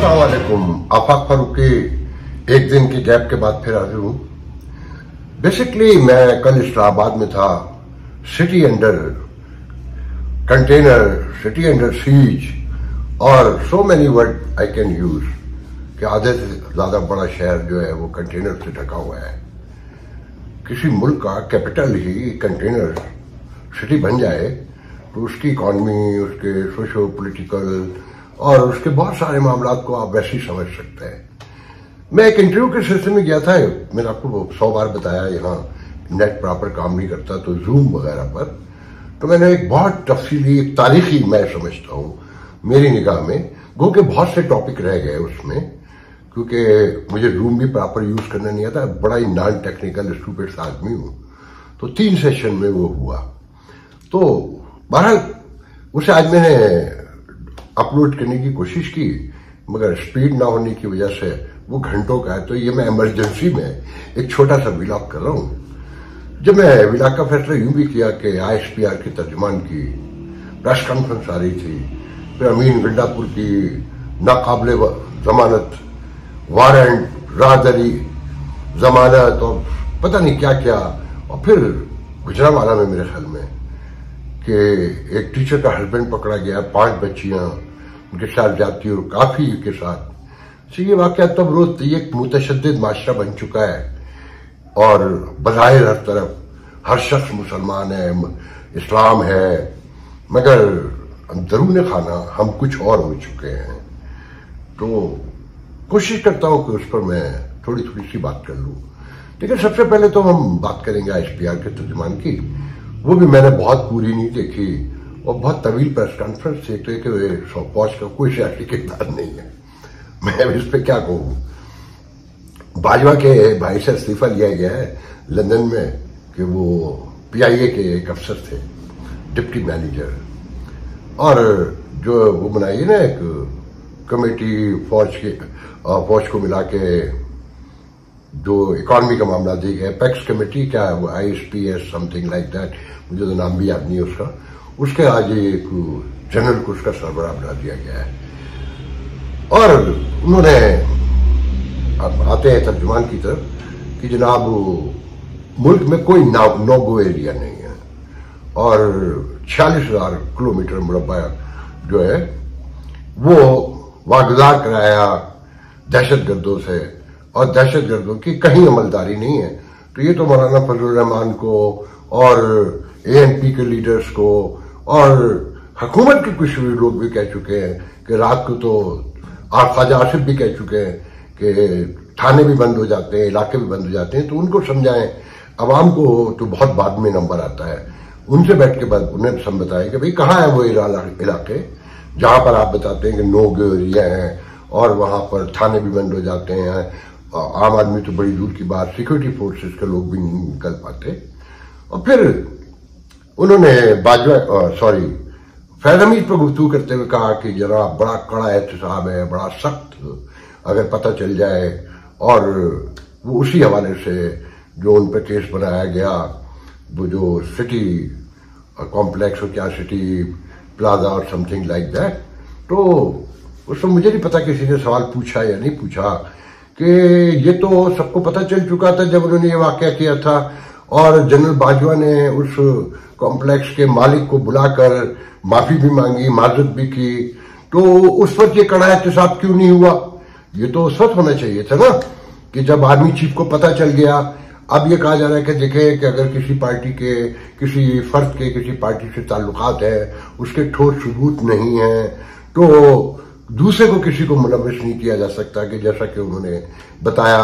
अस्सलाम वालेकुम। आफाक फारूकी एक दिन की गैप के बाद फिर हाजिर हूं। बेसिकली मैं कल इस्लामाबाद में था। City under container, city under siege और so many word I can use कि आधे से ज्यादा बड़ा शहर जो है वो कंटेनर से ढका हुआ है। किसी मुल्क का कैपिटल ही कंटेनर सिटी बन जाए तो उसकी इकॉनमी, उसके सोशो पॉलिटिकल और उसके बहुत सारे मामलों को आप वैसे ही समझ सकते हैं। मैं एक इंटरव्यू के सिलसिले में गया था। मैंने आपको 100 बार बताया यहाँ नेट प्रॉपर काम नहीं करता तो जूम वगैरह पर, तो मैंने एक बहुत तफसीली एक तारीखी मैं समझता हूँ मेरी निगाह में, गो के बहुत से टॉपिक रह गए उसमें क्योंकि मुझे जूम भी प्रॉपर यूज करना नहीं आता। बड़ा ही नॉन टेक्निकल स्टूपिड आदमी हूँ। तो 3 सेशन में वो हुआ। तो बहरहाल उसे आज मैंने अपलोड करने की कोशिश की मगर स्पीड ना होने की वजह से वो घंटों का है। तो ये मैं इमरजेंसी में एक छोटा सा विलॉग कर रहा हूं। जब मैं विलॉग का फैसला यूं भी किया कि ISPR के तर्जुमान की प्रेस कॉन्फ्रेंस आ रही थी, फिर अमीन गंडापुर की नाकाबिले जमानत वारंट, राहदरी जमानत और पता नहीं क्या क्या, और फिर गुजरांवाला में मेरे ख्याल में कि एक टीचर का हस्बैंड पकड़ा गया, 5 बच्चियां उनके साथ जाती और काफी के साथ। तो ये वाकया तब रोज एक मुतशद्दिद माशरा बन चुका है और बज़ाहिर हर तरफ हर शख्स मुसलमान है, इस्लाम है, मगर अंदरून खाना हम कुछ और हो चुके हैं। तो कोशिश करता हूं कि उस पर मैं थोड़ी थोड़ी सी बात कर लूं। लेकिन सबसे पहले तो हम बात करेंगे ISPR के तर्जुमान की। वो भी मैंने बहुत पूरी नहीं देखी और बहुत तवील प्रेस कॉन्फ्रेंस थी, तो एक फौज का कोई सियासी किरदार नहीं है। मैं इस पर क्या कहूं। बाजवा के भाई से इस्तीफा लिया गया है लंदन में कि वो PIA के एक अफसर थे, डिप्टी मैनेजर, और जो वो बनाई है ना एक कमेटी फौज को मिला के जो इकॉनमी का मामला दी गया, पैक्स कमेटी क्या है वो, ISPS समथिंग लाइक दैट, मुझे तो नाम भी याद नहीं है उसका। उसके आज एक जनरल को उसका सरबराह बना दिया गया है। और उन्होंने अब आते हैं तर्जुमान की तरफ कि जनाब मुल्क में कोई नो गो एरिया नहीं है और 46,000 किलोमीटर मुरब्बा जो है वो वागुजार कराया दहशतगर्दों से, और दहशतगर्दों की कहीं अमलदारी नहीं है। तो ये तो मौलाना फजलुर रहमान को और ANP के लीडर्स को और हुकूमत के कुछ लोग भी कह चुके हैं कि रात को तो ख्वाजा आसिफ भी कह चुके हैं कि थाने भी बंद हो जाते हैं, इलाके भी बंद हो जाते हैं। तो उनको समझाएं, अवाम को तो बहुत बाद में नंबर आता है। उनसे बैठ के बाद उन्हें सब बताएं कि भाई कहाँ है वो इलाके जहां पर आप बताते हैं कि नो गो एरिया है और वहां पर थाने भी बंद हो जाते हैं, आम आदमी तो बड़ी दूर की बात, सिक्योरिटी फोर्सेस के लोग भी नहीं निकल पाते। और फिर उन्होंने फैज हमीद पर गुफ्तगू करते हुए कहा कि जरा बड़ा कड़ा एहतसाब है, बड़ा सख्त अगर पता चल जाए, और वो उसी हवाले से जो उन पर केस बनाया गया, वो जो सिटी कॉम्प्लेक्स हो क्या, सिटी प्लाजा और समथिंग लाइक दैट। तो उसमें मुझे नहीं पता किसी ने सवाल पूछा या नहीं पूछा कि ये तो सबको पता चल चुका था जब उन्होंने ये वाकया किया था, और जनरल बाजवा ने उस कॉम्प्लेक्स के मालिक को बुलाकर माफी भी मांगी, माजरत भी की। तो उस वक्त ये कड़ा एहतसाब क्यों नहीं हुआ? ये तो उस वक्त होना चाहिए था ना कि जब आर्मी चीफ को पता चल गया। अब ये कहा जा रहा है कि देखें कि अगर किसी पार्टी के, किसी फर्द के किसी पार्टी से ताल्लुकात है, उसके ठोस सबूत नहीं है, तो दूसरे को किसी को मुलविस नहीं किया जा सकता। कि जैसा कि उन्होंने बताया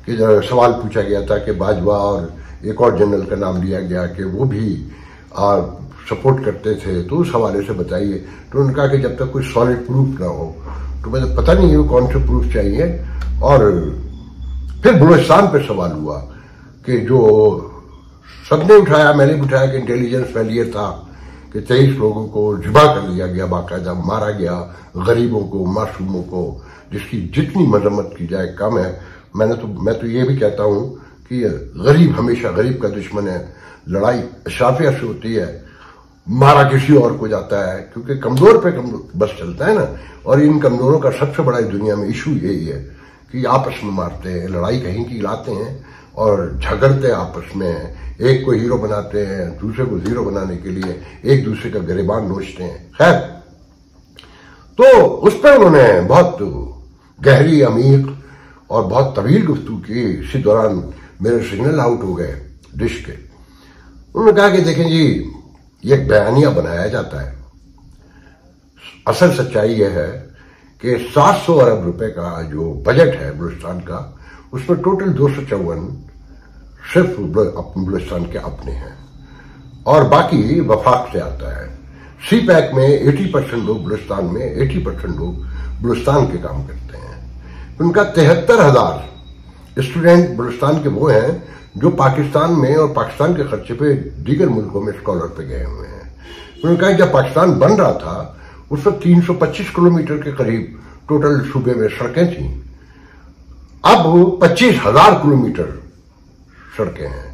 कि सवाल पूछा गया था कि बाजवा और एक और जनरल का नाम लिया गया कि वो भी सपोर्ट करते थे, तो उस हवाले से बताइए। तो उन्होंने कहा कि जब तक कोई सॉलिड प्रूफ ना हो, तो मुझे पता नहीं है कौन से प्रूफ चाहिए। और फिर बलूचिस्तान पे सवाल हुआ कि जो सबने उठाया, मैंने भी उठाया कि इंटेलिजेंस फेलियर था कि 23 लोगों को जिबा कर लिया गया, बाकायदा मारा गया, गरीबों को, मासूमों को, जिसकी जितनी मजम्मत की जाए कम है। मैं तो ये भी कहता हूं कि गरीब हमेशा गरीब का दुश्मन है। लड़ाई अशराफिया से होती है मारा किसी और को जाता है, क्योंकि कमजोर पे बस चलता है ना। और इन कमजोरों का सबसे बड़ा दुनिया में इशू यही है कि आपस में मारते हैं, लड़ाई कहीं की लाते हैं और झगड़ते आपस में, एक को हीरो बनाते हैं, दूसरे को जीरो बनाने के लिए एक दूसरे का गिरेबान नोचते हैं। खैर, तो उस पर उन्होंने बहुत गहरी, अमीर और बहुत तवील गुफ्तगू की। इसी दौरान मेरे सिग्नल आउट हो गए डिश के। उन्होंने कहा कि देखें जी, ये एक बयानिया बनाया जाता है, असल सच्चाई यह है कि 700 अरब रुपए का जो बजट है बलूचिस्तान का, उसमें टोटल 254 सिर्फ बलूचिस्तान के अपने हैं और बाकी वफाक से आता है। सी पैक में 80% लोग बलूचिस्तान में, 80% लोग बलूचिस्तान के काम करते हैं। उनका 73,000 स्टूडेंट बलूचिस्तान के वो हैं जो पाकिस्तान में और पाकिस्तान के खर्चे पे दीगर मुल्कों में स्कॉलर पे गए हुए हैं। उन्होंने कहा जब पाकिस्तान बन रहा था उस वक्त 325 किलोमीटर के करीब टोटल सूबे में सड़कें थी, अब 25,000 किलोमीटर सड़कें हैं,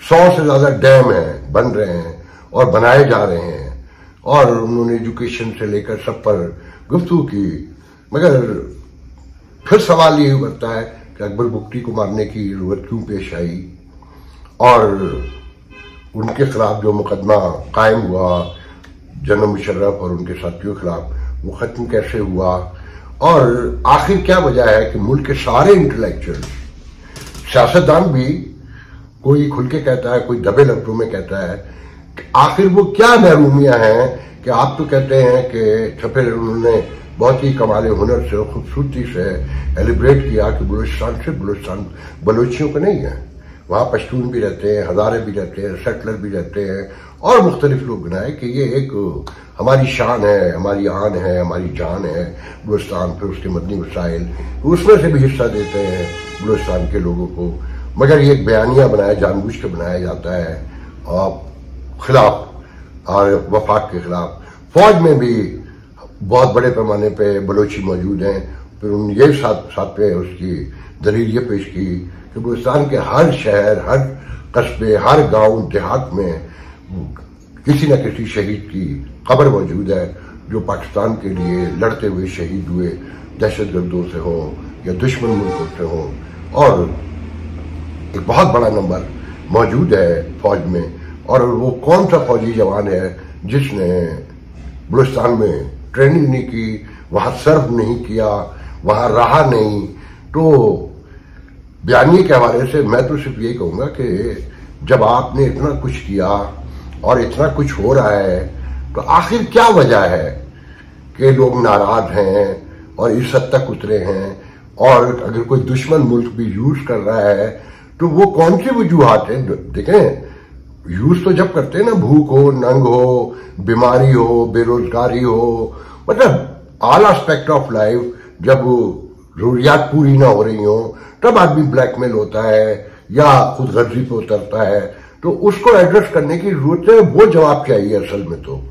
100 से ज्यादा डैम हैं, बन रहे हैं और बनाए जा रहे हैं। और उन्होंने एजुकेशन से लेकर सब पर गुफ्तगू की। मगर फिर सवाल ये उठता है कि अकबर बुगटी को मारने की जरूरत क्यों पेश आई और उनके खिलाफ जो मुकदमा कायम हुआ जनरल मुशर्रफ और उनके साथियों के खिलाफ, वो खत्म कैसे हुआ और आखिर क्या वजह है कि मुल्क के सारे इंटेलेक्चुअल, सियासतदान भी, कोई खुल के कहता है, कोई दबे लफ्जों में कहता है, आखिर वो क्या महरूमियां हैं कि आप तो कहते हैं कि फिर उन्होंने बहुत ही कमाल हुनर से और खूबसूरती से एलिब्रेट किया कि बलूचिस्तान सिर्फ बलूचिस्तान बलूचियों का नहीं है, वहां पश्तून भी रहते हैं, हजारे भी रहते हैं, सेटलर भी रहते हैं और मुख्तलिफ लोग बनाए कि ये एक हमारी शान है, हमारी आन है, हमारी जान है बलूचिस्तान। फिर उसके मदनी वसाइल उसमें से भी हिस्सा देते हैं बलूचिस्तान के लोगों को। मगर ये एक बयानिया बनाया, जानबूझ के बनाया जाता है और खिलाफ और वफाक के खिलाफ। फौज में भी बहुत बड़े पैमाने पे बलोची मौजूद हैं। फिर उन ये साथ पे उसकी दलील ये पेश की कि बलूचिस्तान के हर शहर, हर कस्बे, हर गांव देहात में किसी न किसी शहीद की कब्र मौजूद है जो पाकिस्तान के लिए लड़ते हुए शहीद हुए, दहशतगर्दों से हो या दुश्मन मुल्कों से हो। और एक बहुत बड़ा नंबर मौजूद है फौज में। और वो कौन सा फौजी जवान है जिसने बलूचिस्तान में ट्रेनिंग नहीं की, वहां सर्व नहीं किया, वहां रहा नहीं। तो बयानी के हवाले से मैं तो सिर्फ यही कहूंगा कि जब आपने इतना कुछ किया और इतना कुछ हो रहा है तो आखिर क्या वजह है कि लोग नाराज हैं और इस हद तक उतरे हैं। और अगर कोई दुश्मन मुल्क भी यूज कर रहा है तो वो कौन सी वजूहात है? देखें, यूज तो जब करते हैं ना, भूख हो, नंग हो, बीमारी हो, बेरोजगारी हो, मतलब ऑल एस्पेक्ट ऑफ लाइफ, जब जरूरियात पूरी ना हो रही हो तब आदमी ब्लैकमेल होता है या खुदगर्जी पे उतरता है। तो उसको एड्रेस करने की जरूरत है, वो जवाब चाहिए असल में तो।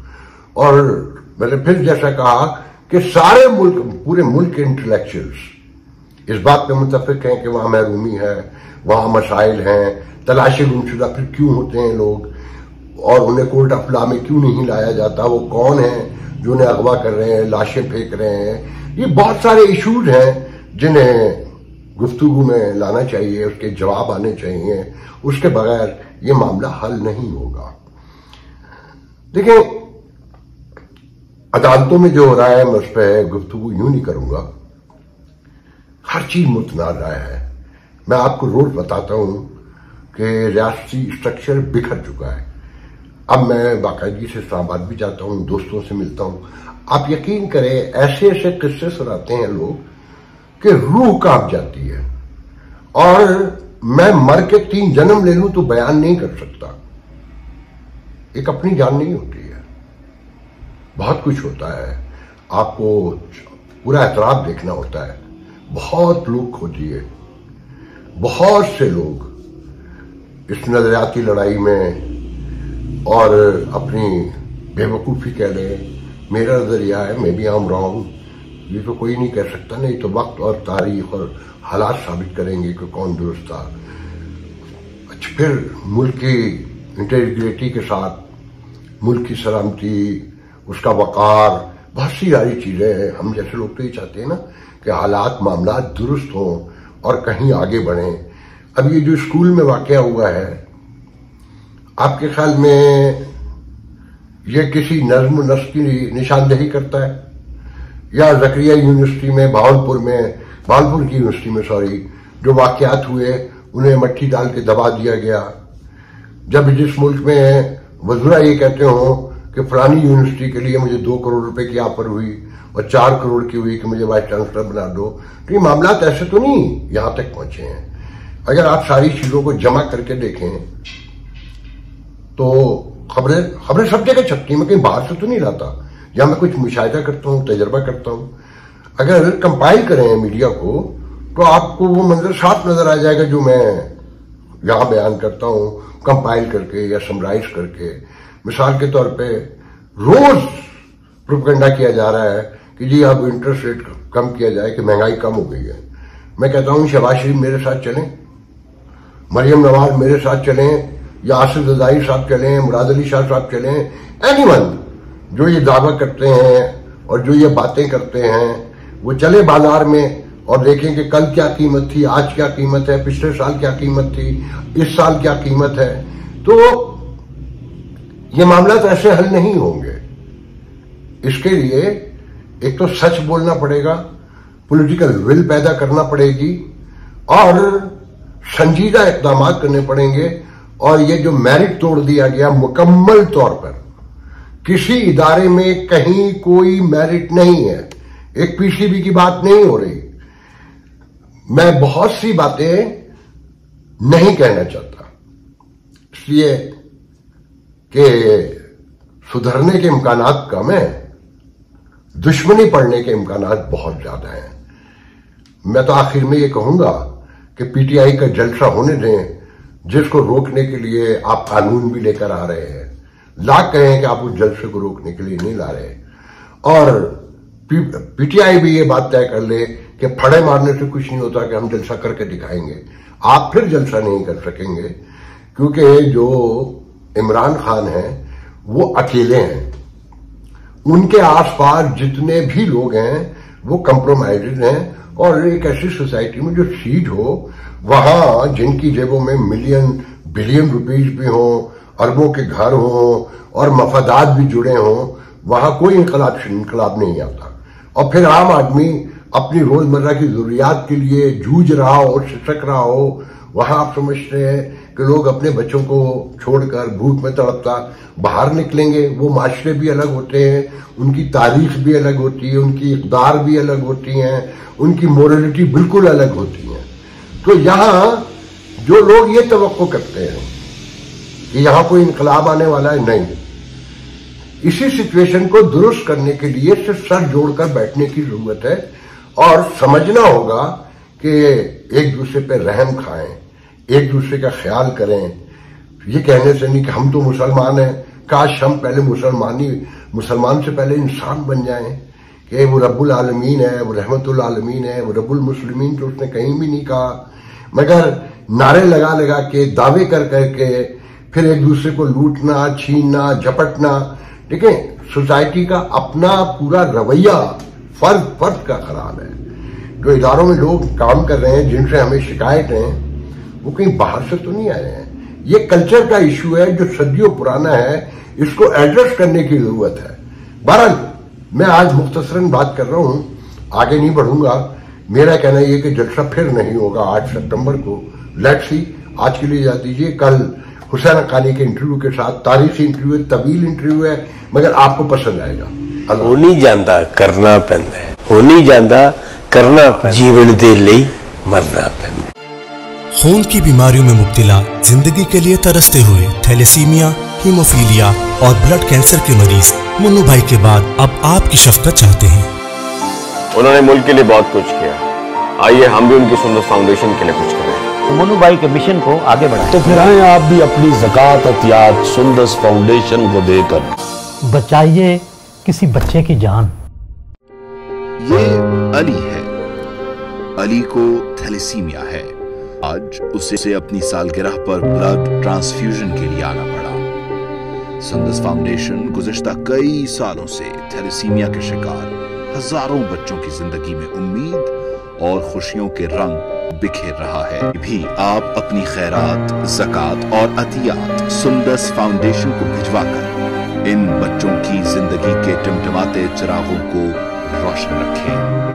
और मैंने फिर जैसा कहा कि सारे मुल्क, पूरे मुल्क के इंटेलेक्चुअल्स इस बात पे मुत्तफिक हैं कि वहां महरूमी है, वहां मसाइल हैं, तलाशी गुमशुदा फिर क्यों होते हैं लोग और उन्हें कोर्ट ऑफ लॉ में क्यों नहीं लाया जाता, वो कौन है जो उन्हें अगवा कर रहे हैं, लाशें फेंक रहे हैं। ये बहुत सारे इशूज हैं जिन्हें गुफ्तगू में लाना चाहिए, उसके जवाब आने चाहिए, उसके बगैर ये मामला हल नहीं होगा। देखिए, अदालतों में जो हो रहा है मैं उस पर गुफ्तगू यूं नहीं करूंगा, हर चीज मुतनाज़ है। मैं आपको रोज बताता हूं कि रियासती स्ट्रक्चर बिखर चुका है। अब मैं बाकायदगी से इस्लामाबाद भी जाता हूं, दोस्तों से मिलता हूं, आप यकीन करें ऐसे ऐसे किस्से सुनाते हैं लोग कि रूह कांप जाती है। और मैं मर के 3 जन्म ले लूं तो बयान नहीं कर सकता। एक अपनी जान नहीं होती है, बहुत कुछ होता है, आपको पूरा एतराब देखना होता है। बहुत लोग खो दिए, बहुत से लोग इस नजरियाती लड़ाई में और अपनी बेवकूफ़ी कह लें, मेरा नजरिया है, मैं भी आम रॉन्ग, ये तो कोई नहीं कह सकता, नहीं तो वक्त और तारीख और हालात साबित करेंगे कि कौन दुरुस्त था। अच्छा, फिर मुल्क की इंटीग्रिटी के साथ, मुल्क की सलामती, उसका वकार, बहुत सी सारी चीजें हैं। हम जैसे लोग तो ये चाहते हैं ना कि हालात मामला दुरुस्त हों और कहीं आगे बढ़ें। अब ये जो स्कूल में वाकया हुआ है, आपके ख्याल में ये किसी नज्म नस्ल की निशानदेही करता है, या जकरिया यूनिवर्सिटी में भावलपुर की यूनिवर्सिटी में जो वाकयात हुए उन्हें मट्टी डाल के दबा दिया गया। जब जिस मुल्क में वज़ीरा ये कहते हो कि फलानी यूनिवर्सिटी के लिए मुझे 2 करोड़ रुपए की ऑफर हुई और 4 करोड़ की हुई कि मुझे वाइस चांसलर बना दो, तो ये मामला ऐसे तो नहीं यहां तक पहुंचे हैं। अगर आप सारी चीजों को जमा करके देखें तो खबरें सब जगह छपती, मैं कहीं बाहर से तो नहीं लाता, या मैं कुछ मुशाहिदा करता हूं, तजर्बा करता हूं। अगर कंपाइल करें मीडिया को तो आपको वो मंजर साफ नजर आ जाएगा जो मैं यहां बयान करता हूं, कंपाइल करके या समराइज करके। मिसाल के तौर पे रोज प्रोपेगेंडा किया जा रहा है कि जी अब इंटरेस्ट रेट कम किया जाए कि महंगाई कम हो गई है। मैं कहता हूं शहबाज शरीफ मेरे साथ चलें, मरियम नवाज मेरे साथ चलें, या आसिफ जरदारी साहब चलें, मुराद अली शाह साहब चलें, एनीवन जो ये दावा करते हैं और जो ये बातें करते हैं वो चले बाजार में और देखें कि कल क्या कीमत थी, आज क्या कीमत है, पिछले साल क्या कीमत थी, इस साल क्या कीमत है। तो ये मामला तो ऐसे हल नहीं होंगे। इसके लिए एक तो सच बोलना पड़ेगा, पॉलिटिकल विल पैदा करना पड़ेगी और संजीदा इकदाम करने पड़ेंगे। और ये जो मेरिट तोड़ दिया गया मुकम्मल तौर पर, किसी इदारे में कहीं कोई मेरिट नहीं है, एक पीसीबी की बात नहीं हो रही। मैं बहुत सी बातें नहीं कहना चाहता इसलिए कि सुधरने के इम्कानात कम है, दुश्मनी पड़ने के इम्कानात बहुत ज्यादा हैं। मैं तो आखिर में ये कहूंगा कि पीटीआई का जलसा होने दें, जिसको रोकने के लिए आप कानून भी लेकर आ रहे हैं। लाख कहें कि आप उस जलसे को रोकने के लिए नहीं ला रहे, और पीटीआई भी ये बात तय कर ले कि फड़े मारने से कुछ नहीं होता कि हम जलसा करके दिखाएंगे। आप फिर जलसा नहीं कर सकेंगे, क्योंकि जो इमरान खान है वो अकेले हैं, उनके आसपास जितने भी लोग हैं वो कंप्रोमाइज हैं। और एक ऐसी सोसाइटी में जो सीट हो, वहां जिनकी जेबों में मिलियन बिलियन रुपीज भी हो, अरबों के घर हो और मफादात भी जुड़े हों, वहां कोई इनकलाब नहीं आता। और फिर आम आदमी अपनी रोजमर्रा की जरूरियात के लिए जूझ रहा हो और सिसक रहा हो, वहां आप समझते हैं कि लोग अपने बच्चों को छोड़कर भूख में तड़पता बाहर निकलेंगे। वो माशरे भी अलग होते हैं, उनकी तारीख भी अलग होती है, उनकी इक़दार भी अलग होती हैं, उनकी मोरलिटी बिल्कुल अलग होती है। तो यहां जो लोग ये तवक्को करते हैं कि यहां कोई इनकलाब आने वाला है, नहीं। इसी सिचुएशन को दुरुस्त करने के लिए सिर्फ सर जोड़कर बैठने की जरूरत है और समझना होगा कि एक दूसरे पर रहम खाएं, एक दूसरे का ख्याल करें। ये कहने से नहीं कि हम तो मुसलमान हैं, काश हम पहले मुसलमान से पहले इंसान बन जाएं कि वो रब्बुल आलमीन है, वो रहमतुल आलमीन है, वो रब्बुल मुस्लिमीन तो उसने कहीं भी नहीं कहा। मगर नारे लगा लगा के, दावे कर करके फिर एक दूसरे को लूटना, छीनना, झपटना। ठीक है, सोसाइटी का अपना पूरा रवैया फर्द का खराब है। जो इदारों में लोग काम कर रहे हैं, जिनसे हमें शिकायत है, वो कहीं बाहर से तो नहीं आए हैं। ये कल्चर का इश्यू है जो सदियों पुराना है, इसको एड्रेस करने की जरूरत है। बहरहाल मैं आज मुख्तसरन बात कर रहा हूं, आगे नहीं बढ़ूंगा। मेरा कहना यह कि जलसा फिर नहीं होगा 8 सितंबर को। लेट्स सी, आज के लिए इजाजत दीजिए। कल हुसैन हक्कानी के इंटरव्यू के साथ, तारीखी इंटरव्यू, तवील इंटरव्यू है, मगर आपको पसंद आएगा। हो नहीं जाता करना पैंदा है, हो नहीं जाता करना पैंदा, जीवन दे लई मरना पैंदा। खून की बीमारियों में मुब्तला, जिंदगी के लिए तरसते हुए थैलेसीमिया, हीमोफीलिया और ब्लड कैंसर के मरीज मुन्नू भाई के बाद अब आपकी शफकत चाहते हैं। उन्होंने मुल्क के लिए बहुत कुछ किया, आइए हम भी उनकी सुंदस फाउंडेशन के लिए कुछ करें। मुन्नू भाई के मिशन को आगे बढ़ाएं। तो फिर आए आप भी अपनी ज़कात अतियात सुंदस फाउंडेशन को देकर बचाइए किसी बच्चे की जान। ये अली है, अली को थैलेसीमिया है। आज उसे अपनी सालगिरह पर ब्लड ट्रांसफ्यूजन के लिए आना पड़ा। सुंदस फाउंडेशन गुज़िश्ता कई सालों से थैलेसीमिया के शिकार हजारों बच्चों की जिंदगी में उम्मीद और खुशियों के रंग बिखेर रहा है। भी आप अपनी खैरात, ज़कात और अतियात सुंदस फाउंडेशन को भिजवाकर इन बच्चों की जिंदगी के टिमटिमाते चिरागों को रोशन रखें।